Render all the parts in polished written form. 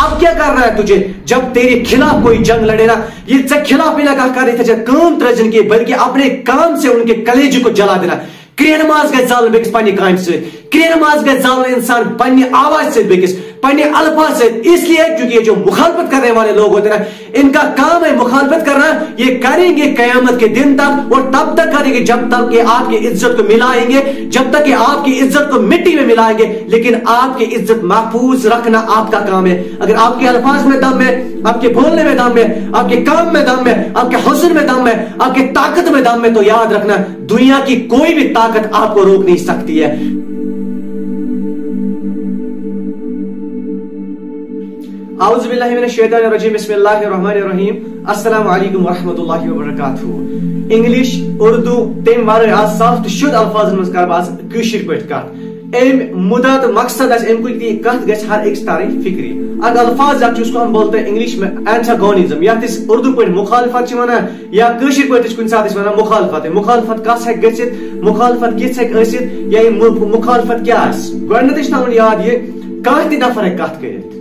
اب کیا کرنا ہے تجھے جب تیرے خلاف کوئی جنگ لڑے نا, یہ خلاف بھی لگا کر رہے تھے کام ترجن کی بلکہ اپنے کام سے ان کے کلیجے کو جلا دینا. کرے نماز گژھِ زالن بیکس پننہِ کامہِ سۭتۍ, کرے نماز گژھِ زالن انسان پننہِ آواز سے بیکس پننہِ الفاظ سے, اس لیے کیونکہ یہ جو مخالفت کرنے والے لوگ ہوتے ہیں نا, ان کا کام ہے مخالفت کرنا. یہ کریں گے قیامت کے دن تک, اور تب تک کریں گے جب تک کہ آپ کی عزت کو ملائیں گے, جب تک کہ آپ کی عزت کو مٹی میں ملائیں گے. لیکن آپ کی عزت محفوظ رکھنا آپ کا کام ہے. اگر آپ کے الفاظ میں دم ہے, آپ کے بولنے میں دم ہے, آپ کے کام میں دم ہے, آپ کے حسن میں دم ہے, آپ کی طاقت میں دم ہے, تو یاد رکھنا دنیا کی کوئی بھی طاقت آپ کو روک نہیں سکتی ہے. اعوذ باللہ من الشیطان الرجیم, بسم اللہ الرحمن الرحیم. السلام علیکم ورحمۃ اللہ وبرکاتہ. انگلش, اردو تم ورائے آز صاف تو شد الفاظ مز کر باز کشر پہ کت ام مدہ تو مقصد ام کی کت گھس ہر ایک تاری فکری. اگر الفاظ اس کو ہم بولتے ہیں انگلش میں اینٹاگونزم, یا اردو پہ مخالفت ونان یا کشر پہ کن سات ونان مخالفت. مخالفت کس ہیک گژھت, مخالفت کس ہیک ٲسِتھ, یا مخالفت کیا گۄڈنیٚتھٕے چھُ تھاوُن یاد یہ کانٛہہ تہِ نفر ہیٚکہِ کتھ کٔرِتھ,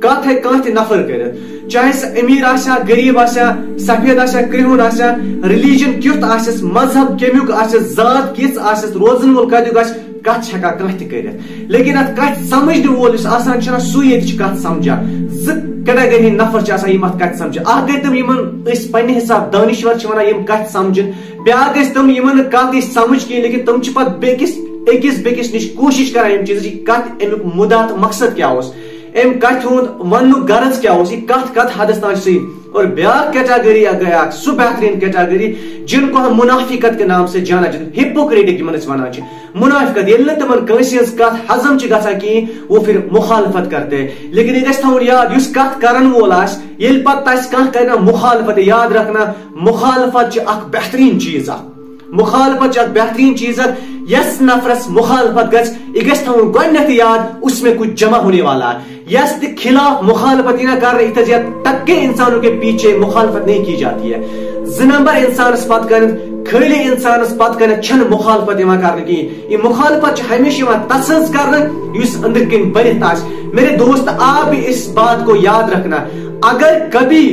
کت ہے کانٛہہ تہِ نفر کٔرِتھ, چاہے سُہ امیر آسیا, غریب آسیا, سفید آسیا, کرٛہُن آسیا, ریلیجن کیُتھ آسیس, مذہب کمیُک آسیس, ذات کِژھ آسیس, روزن وول کتیُک آسہِ, کتھ چھِ ہیٚکان کانٛہہ تہِ کٔرِتھ. لیکن اتھ کتھ سمجھنہٕ وول یُس آسان چھُ نا, سُے ییٚتہِ چھُ کتھ سمجھان. زٕ کیٹاگری نفر چھِ آسان یِم اتھ کتھ سمجھان. اکھ گٔے تِم یِمن أسۍ پننہِ حساب دانشور چھِ ونان یِم کتھ سمجھن, بیاکھ گژھِ تِم یِمن نہٕ کتھ یی سمجھ کِہیٖنۍ, لیکن تِم چھِ پتہٕ بیٚکِس نِش کوٗشش کران یِم چیٖزٕچ کتھ امیُک مُدا تہٕ مقصد کیاہ اوس, ام کتھ ہُنٛد وننُک غرض کیا اوس, یہ کتھ حدس تام صحیح. اور بیاکھ کیٹاگری گیا سُہ بہترین کیٹاگری جن کو ہم منافقت کے نام سے جانا جاتا ہے, ہپوکریٹک جمن ونان چھِ. منافقت ییٚلہِ نہٕ تِمن کٲنٛسہِ ہٕنٛز کتھ ہضم چھِ گژھان کِہیٖنۍ, وہ پھر مخالفت کرتے ہیں. لیکن یہ گژھِ تھاوُن یاد یُس کتھ کرن وول آسہِ, ییٚلہِ پتہٕ تَس کانٛہہ کرِ نا مخالفت, یاد رکھنا مخالفت چھِ اکھ بہترین چیز اکھ, مخالفت چھِ اکھ بہترین چیز اکھ. یس نفرس مخالفت گژھِ یہ گژھِ تھاوُن گۄڈنیٚتھٕے یاد اس میں کچھ جمع ہونے والا ہے. یس تہِ خلاف مخالفت نہ کر رہے تھے, تک کے انسانوں کے پیچھے مخالفت نہیں کی جاتی ہے. زٕ نمبر انسانس پت کرنت خالی انسانس پت کرنت چھن مخالفت یوان کرنے کی. یہ مخالفت چھ ہمیشہ یوان تسنز کرنے یس اندر کن بنت آس. میرے دوست آپ بھی اس بات کو یاد رکھنا, اگر کبھی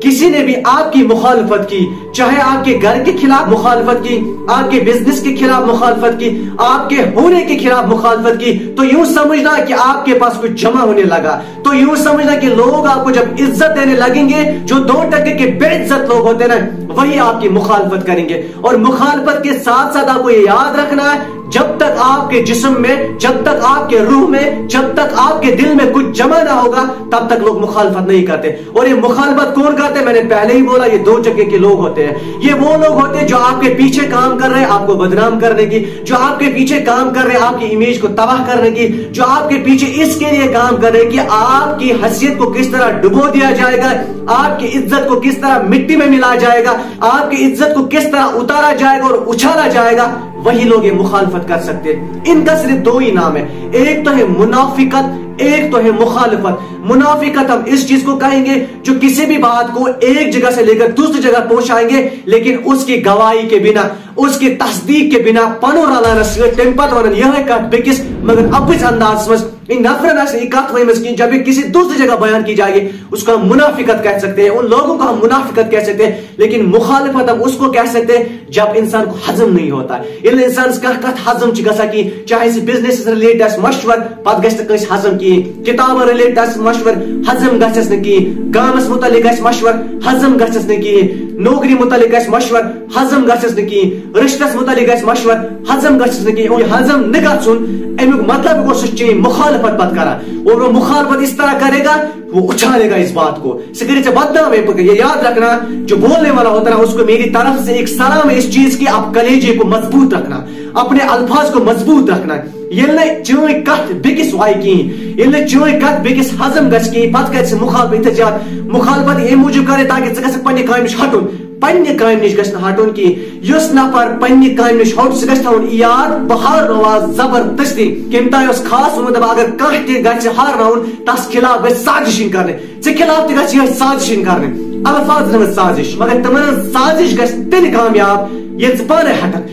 کسی نے بھی آپ کی مخالفت کی, چاہے آپ کے گھر کے خلاف مخالفت کی, آپ کے بزنس کے خلاف مخالفت کی, آپ کے ہونے کے خلاف مخالفت کی, تو یوں سمجھنا کہ آپ کے پاس کچھ جمع ہونے لگا. تو یوں سمجھنا کہ لوگ آپ کو جب عزت دینے لگیں گے, جو 2% کے بے عزت لوگ ہوتے ہیں نا, وہی آپ کی مخالفت کریں گے. اور مخالفت کے ساتھ ساتھ آپ کو یہ یاد رکھنا ہے, جب تک آپ کے جسم میں, جب تک آپ کے روح میں, جب تک آپ کے دل میں کچھ جمع نہ ہوگا, تب تک لوگ مخالفت نہیں کرتے. اور یہ مخالفت کون کرتے ہیں, میں نے پہلے ہی بولا, یہ 2 جگہ کے لوگ ہوتے ہیں. یہ وہ لوگ ہوتے ہیں جو آپ کے پیچھے کام کر رہے ہیں آپ کو بدنام کرنے کی, جو آپ کے پیچھے کام کر رہے ہیں آپ کی امیج کو تباہ کرنے کی, جو آپ کے پیچھے اس کے لیے کام کر رہے ہیں کہ آپ کی حیثیت کو کس طرح ڈبو دیا جائے گا, آپ کی عزت کو کس طرح مٹی میں ملایا جائے گا, آپ کی عزت کو کس طرح اتارا جائے گا اور اچھالا جائے گا, وہی لوگ یہ مخالفت کر سکتے ہیں. ان کا صرف 2 ہی نام ہے, ایک تو ہے منافقت, ایک تو ہے مخالفت. منافقت ہم اس چیز کو کہیں گے جو کسی بھی بات کو ایک جگہ سے لے کر دوسری جگہ پہنچائیں گے, لیکن اس کی گواہی کے بنا, اس کی تصدیق کے بنا پنو رلانا سۭتۍ تمہِ پتہٕ ونان یہے کتھ بیٚکِس مگر اپٕز انداز مز ان نفرن آسہِ یہ کتھ ؤنمٕژ کِہیٖنۍ, جب یہ کسی دوسری جگہ بیان کی جائے گی اس کو ہم منافقت کہہ سکتے ہیں, ان لوگوں کو ہم منافقت کہہ سکتے ہیں. لیکن مخالفت ہم اس کو کہہ سکتے ہیں جب انسان کو ہضم نہیں ہوتا ہے. ییٚلہِ انسان کانٛہہ کتھ ہضم چھِ گژھان کِہیٖنۍ, چاہے سُہ بزنس رِلیٹڈ آسہِ مشور, پتہٕ گژھِ نہٕ کٲنٛسہِ ہضم کِہیٖنۍ, کتابن رِلیٹڈ آسہِ مشور, ہضم گژھٮ۪س نہٕ کِہیٖنۍ, گامس متعلق آسہِ مشور, ہضم گژھٮ۪س نہٕ کِہیٖنۍ, نوکری متعلق آسہِ مشور, ہضم گژھٮ۪س نہٕ کِہیٖنۍ, رشتس متعلق آسہِ مشور, ہضم گژھٮ۪س نہٕ کِہیٖنۍ. یہ ہضم نہ گژھُن امیُک مطلب گوٚو سُہ چھُ مخالفت پتہٕ کران, اور وہ مخالفت اس طرح کرے گا, وہ اچھالے گا اس بات کو, سُہ کرے ژےٚ بدنام. یہ یاد رکھنا, جو بولنے والا ہوتا ہے اس کو میری طرف سے ایک سلام ہے اس چیز کی, آپ کلیجے کو مضبوط رکھنا, اپنے الفاظ کو مضبوط رکھنا. ییٚلہِ نہٕ چٲنۍ کتھ بیٚکِس وایہِ کِہیٖنۍ, ییٚلہِ نہٕ چٲنۍ کتھ بیٚکِس ہضم گژھِ کِہیٖنۍ, پتہٕ کرِ ژٕ مخالفت. یِتھے زیادٕ مخالفت امہِ موٗجوٗب کرے تاکہِ ژٕ گژھکھ پننہِ کامہِ نِش ہٹُن, پننہِ کامہِ نِش گژھِ نہٕ ہٹُن کِہیٖنۍ. یُس نفر پننہِ کامہِ نِش ہوٚٹ سُہ گژھِ تھاوُن یاد, بہٕ ہارناو زبردستی. کٔمۍ تانۍ اوس خاص ووٚنمُت دپان اگر کانٛہہ تہِ گژھِ ہارناوُن تس خلاف گژھِ سازشِنۍ کرنہِ, ژےٚ خلاف تہِ گژھِ یِہے سازشِنۍ کرنہِ. الفاظ ہٕنٛز سازش, مگر تِمن ہٕنٛز سازش گژھِ تیٚلہِ کامیاب ییٚلہِ ژٕ پانے ہٹکھ.